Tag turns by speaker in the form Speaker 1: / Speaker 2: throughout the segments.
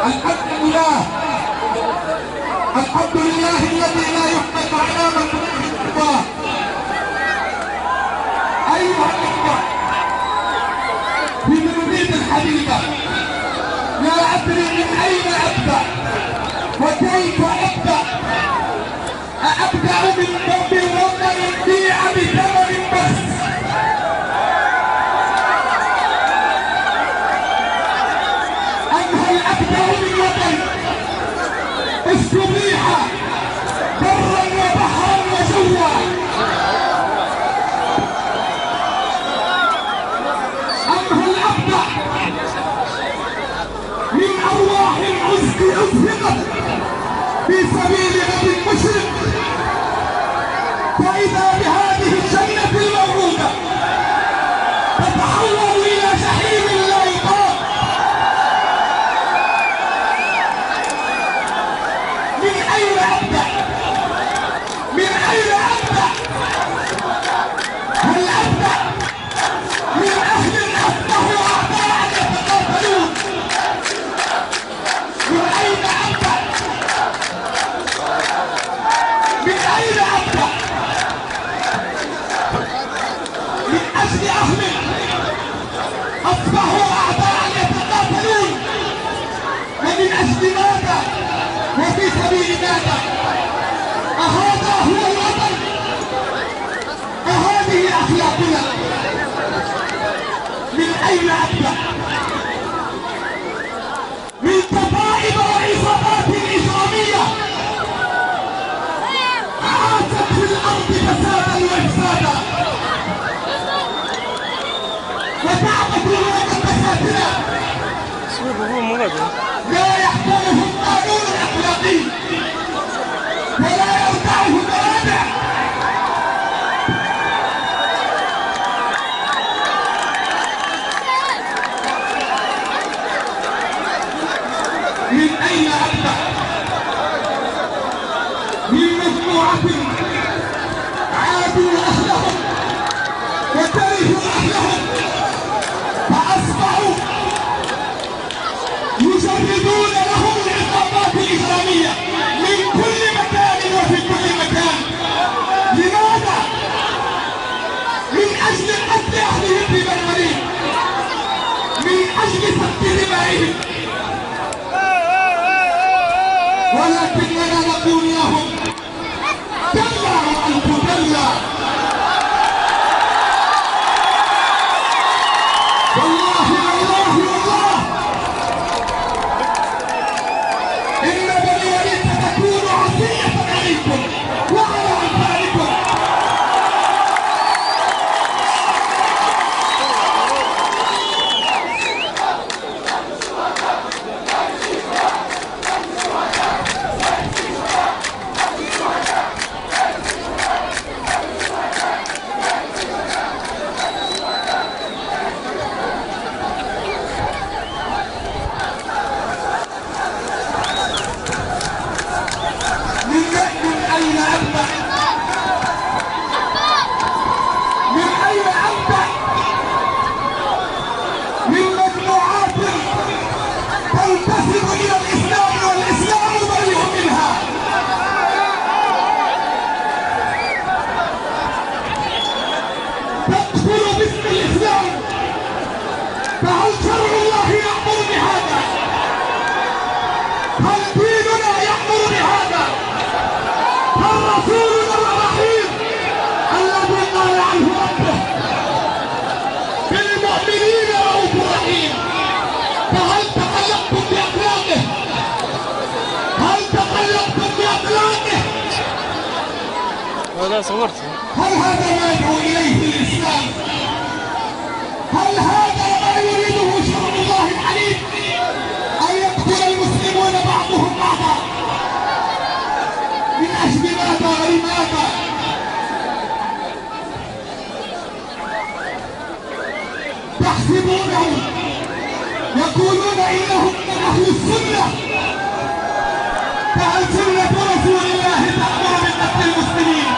Speaker 1: الحمد لله، الحمد لله الذي لا يحمد على من الله. أيها الإخوة في بلدنا الحبيبة، لا أدري من أين أبدأ وكيف أبدأ. أبدأ من ذنب الوطن يبيع بثمن بس، هل أبدأ من وطن استبيح برا وبحرا وجوا، أم هل أبدأ من أرواح العزق أزهقت في سبيل غد مشرق، فإذا بهذه الجنة الموعودة تتحول إلى جحيم لا يطاق. من أين أبدأ؟ من أين أبدأ؟ هل أبدأ من أهل أصبحوا أعداء يتقاتلون؟ من أين أبدأ؟ من أين أبدأ؟ من أجل أهل أصبحوا أعداء يتقاتلون، ومن أجل ماذا؟ وفي سبيل ماذا؟ أهذا هو الوطن؟ أهذه أخلاقنا؟ من أين أبدأ؟ من كتائب وعصابات إجرامية عاشت في الأرض فسادا وإفسادا، وتعبث مقدساتنا، لا يحكمهم قانون أخلاقي ولا يرتعه مبادئ. من أين أبدأ؟ من مجموعة عادوا أهلهم وكرهوا أهلهم فأصبحوا يجردون لهم العصابات الإجرامية من كل مكان وفي كل مكان. لماذا؟ من أجل قتل أهلهم ببربرين، من أجل سفك دمائهم، ولكننا نقول لهم كلا وألف كلا. والله والله والله إن بني وليد ستكون عصية عليكم وعلى أمثالكم. فهل شرع الله يأمر بهذا؟ هل ديننا يأمر بهذا؟ هل رسولنا الرحيم الذي قال عنه ربه بالمؤمنين رؤوف رحيم، فهل تقلقتم بأخلاقه؟ هل تقلقتم بأخلاقه؟
Speaker 2: لا صورت.
Speaker 1: هل هذا ما يدعو إليه الإسلام؟ هل هذا ما يريده شرع الله الحليم؟ أن يقتل المسلمون بعضهم بعضا من أجل ماذا ولماذا؟ تحسبونهم يقولون إنهم من أهل السنة، فهل سنة رسول الله تأمر بقتل المسلمين؟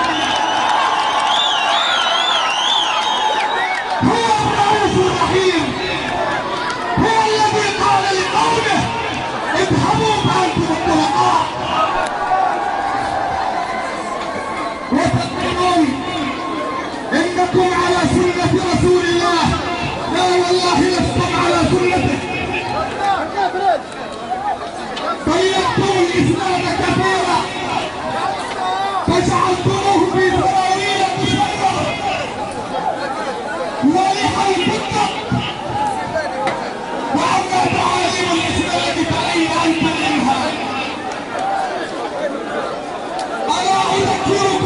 Speaker 1: هو الرؤوف الرحيم، هو الذي قال لقومه الإسناد كثيرة فجعلتموه في سراويل مشرفة ولحى الكتب، وأما تعاليم الإسلام فأين أنتم منها؟ ألا أذكركم